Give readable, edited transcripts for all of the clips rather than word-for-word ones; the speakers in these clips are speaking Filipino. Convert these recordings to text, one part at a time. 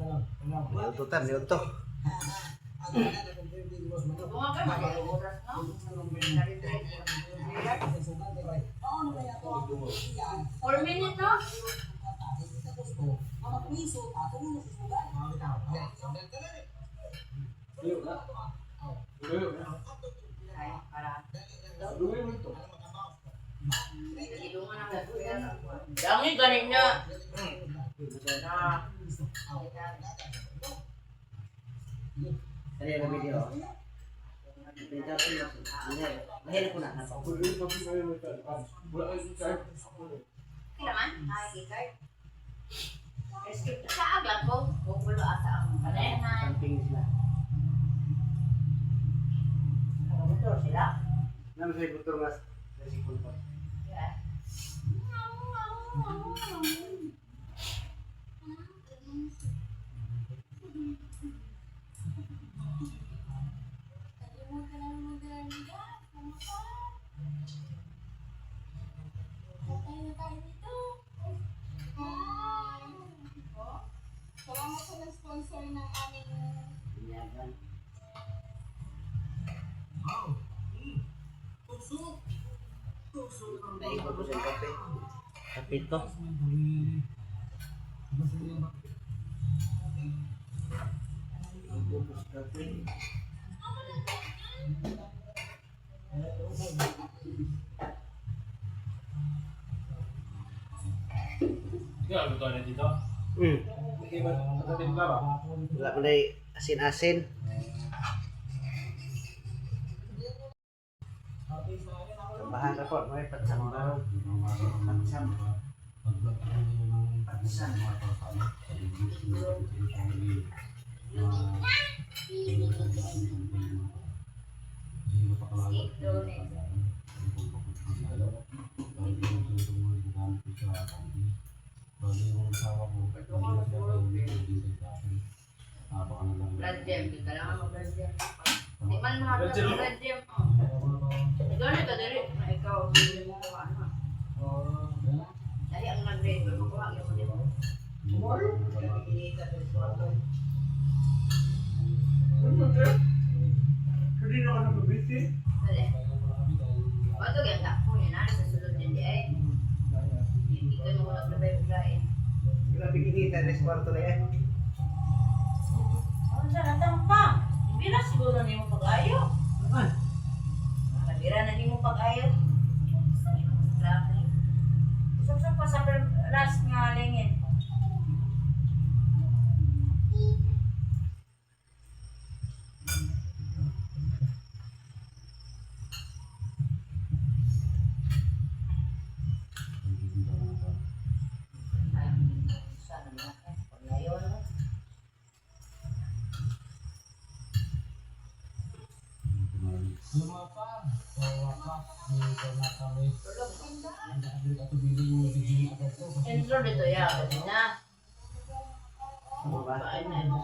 Niututan, niuto. Four minutes, no? Yang ini ganingnya. Nah. Ano yung video? Mahirap ko na. Kailangan? Nakikikard? Sa agad ko, bubulo asa ang panehan. Camping sila. Nakabutor sila. Naman sa'yo butor mas. Kasi kulpa. Yeah. Salamat sa nag-sponsor ng aming Binyagan. Naikot ko sa kape. Kape to. Ikaw, luto na dito? Nakatimpla ba? Wala ko na asin-asin. Tambahan ako. May patsam daw. Patsam. Patsam. Blood gem, di kailangan mag-blood gem. Di man mahal na blood gem. Ikaw na ito, dali. Ikaw, hindi mo kuha na. Dali ang mag-grade, pero kuha yung mga dito. Hindi na ka nababisi? Dali. Bato ganda po yun, sa sulod din di ay. Hindi ka nung naglabay-bulain. Grabe kinita na sa kwarto na yan. Ano siya, natampang. Hindi na siguro na yung pag-ayo. Nakabira na din mo pag-ayo. Grabe. Usap-usap pa sa last nga lingin. Sana na. Pag-ayo na. Intro dito ya, kasi na. Bain na ito.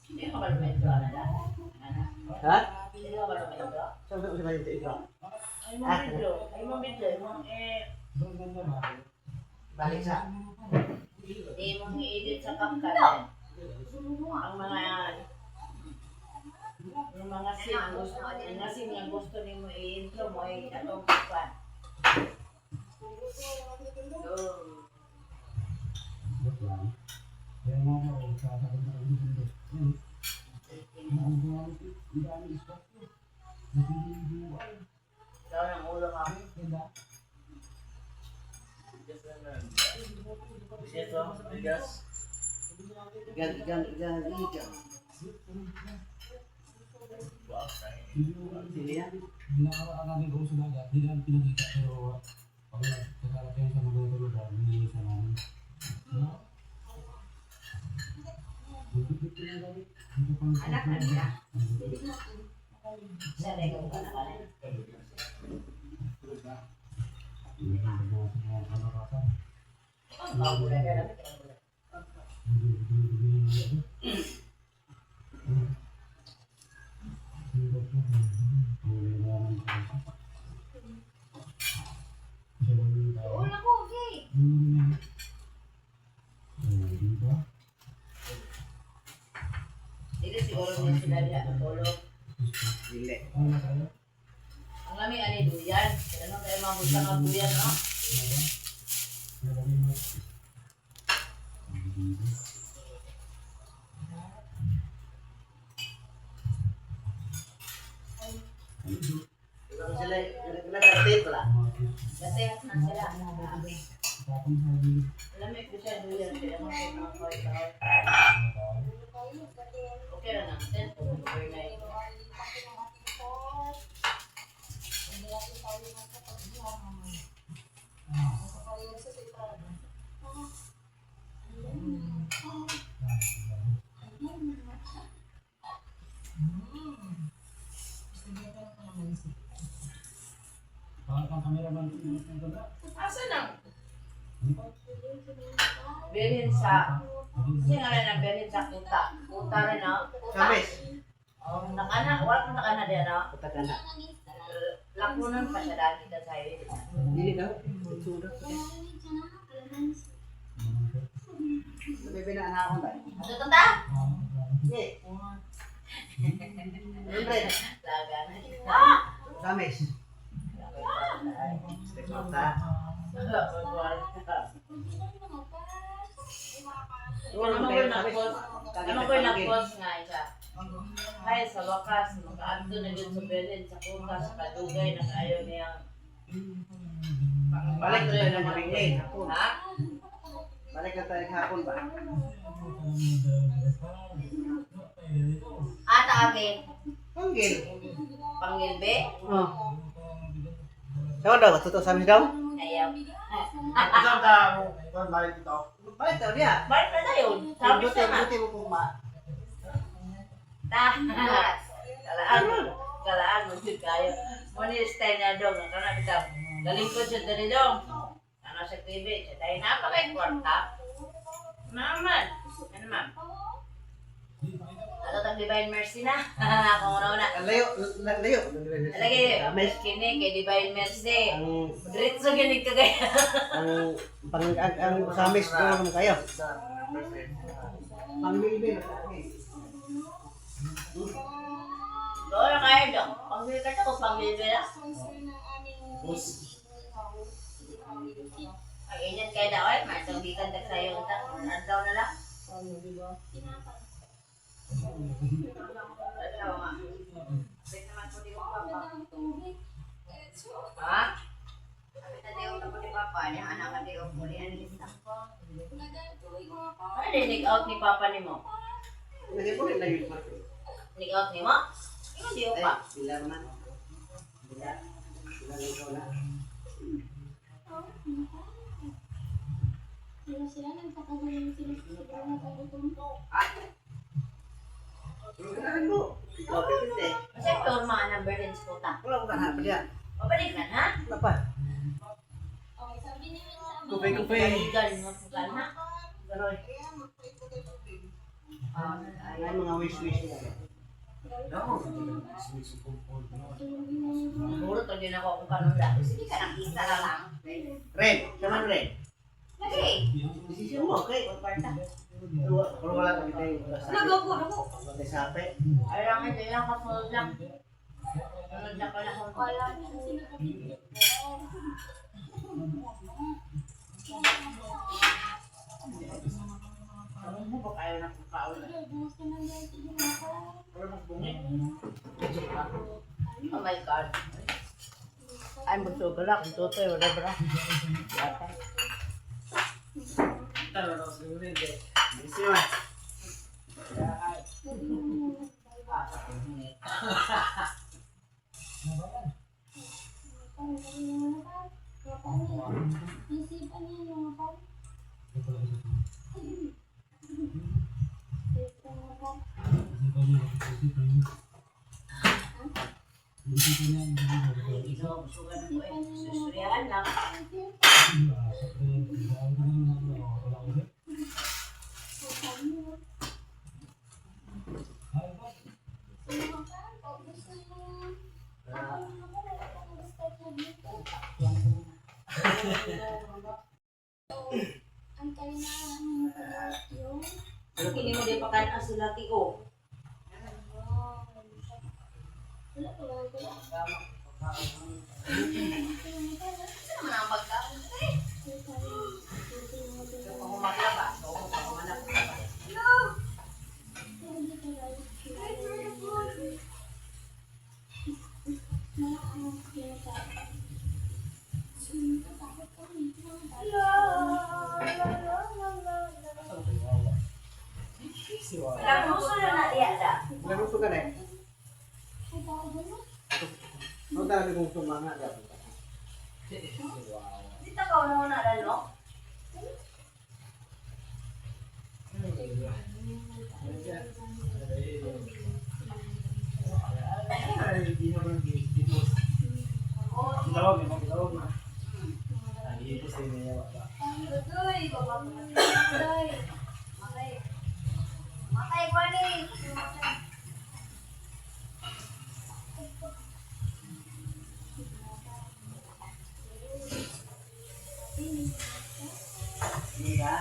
Hindi ka kalumento, ano na? Ha? Hindi ka kalumento? Saan ba sa ito ito? Ay mo video, ay mo video, ay mo Balik sa. i-edit sa CapCut. Ang mga scene, ang scene nga gusto nimo i-intro mo ay atong CapCut. Ikaw ng ulo ka. Ito, bigas. Igan. Sili yan. Anak na niya. Sanay ko ka na ka na. Ang bago na dala. Wala ko, okay. Hindi siguro niya sila diya natulog. Dili. Ang lami ani duyan. Ano kayo mabuta ng duyan, no? Ito sila, nag-tape pala. Kasi na sila. Lami ko siya duyan. Kaya mo kayo mga kaway-kaway. Okay na natin. Overnight. Asa na? Bilhin sa... Kasi nga rin ang bilhin sa kuta. Kuta rin, no? Kuta. Sabes. Nakana. Wala kang nakana din, no? Patagan na. Lakunan pa siya dati ka sa'yo. Dili daw. Sudah. Bebe na anak ko ba? Ano to ta? Hindi. Red. Laga na. Sabes. Step out ta. Ano ko nag-post nga isa? Ay, sa wakas, makaabdo na dun sa Belen, sa kuta, sa kadugay, na ayaw niyang Balik na tayo ng hapon. ha? Balik na tayo hapon ba? Ata agi, Panggil. pangilbe? Oh. Daw daw, totoo sa amin daw? Ayaw. Saan ka balik dito? Balik daw dia. Balik na tayo. Sabi Buti, siya nga. buti mo kung ma. Ta. Galaan mo. Galaan mo dito kayo. Muna yung style na dong. Ang kanang bitaw. Galing ko siya dali dong. Ano sa TV. Siya dahil napaka-kwarta. Naman. Ano ma'am? Ano tang Divine Mercy na? Kung una-una. Layo, layo. Lagi, kini kay Divine Mercy. Ang Diretso ganit ka kaya. ang samis ko naman kayo. Pangbilbil. Doon kayo dong. Pangbil ka siya kung pangbil na. Ang inyan kayo daw ay, matanggikan na sa'yo. Ano daw na lang? Ha? Sabi na di ako ni Papa niya, anak ka di ako muli, ano lista? Ano din nag-out ni Papa ni mo? Lagi po rin lagi po. Nag-out ni mo? Ikaw di ko pa. Bila naman. Bila. Bila ikaw na. Sila nagpapagaling sila sa nagpapagaling. Kailangan mo. Ikaw pipinte. Kasi forma ka ng Berlin Skuta. Wala ko kanha pa diya. Pabalikan ha? Wala pa. Okay, sabi niya sa amin. Kupay. Pabalikan mo sa na. Garoy. Ay mga wish-wish mo. Puro to din ako kung paano dati. Sige ka nakita ka lang. Red. Saman red. Lagi. Desisyon mo, okay? Pagparta. Kung wala ka kita yung Nagago na ko. Pati sape. Alam nga din lang kasunod lang. Sunod na pala kung Wala na sila kapitid. ano mo ba kayo na kakaula? Gusto na guys, hindi na ako. Pero mas bungit. Oh my God. Ay, magsugal ako. Tutoy, wala ba? Yata. Talo na sa rin. Isi mo. Isipan niya yung mga Hindi ko sugal ko eh. Susuriyahan lang. ang kailangan yung Kini mo di pa kan sila tio. Wala ko lang wala. Saan naman ang pagkaon? Eh, kung maglaba, kung maglaba. Ilang puso na natiada? Ilan gusto ka na eh? Ang dami kong sumanga. Dito ka una-una lalo? Gilawag mo, gilawag mo. Ay, ito sa inyo. Tutoy, babamatay. Matay. Matay ko ni. Mira.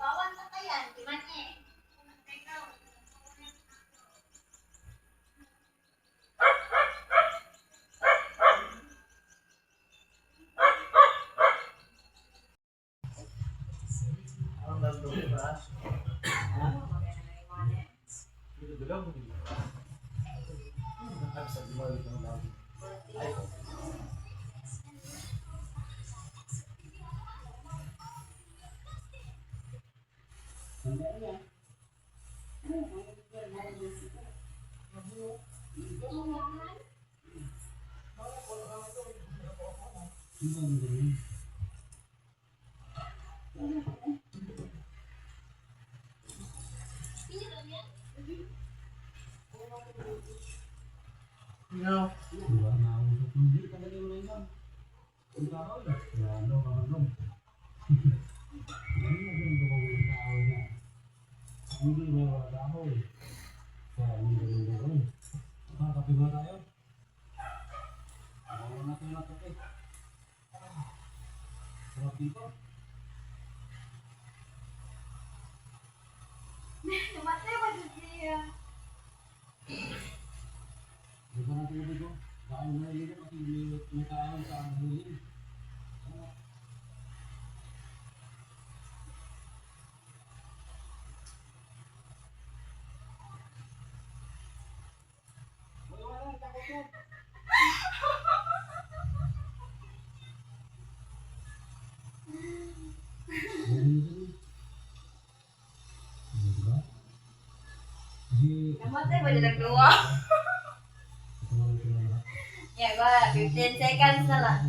Bawan ka yan, di man eh. Ang nandun ba? Ito bilang mo dito. Ang sabi mo dito ng lagi. Ay, no. Namatay ba siya? Namatay ba dyan nagluwa? Yeah, ba, 15 seconds na lang.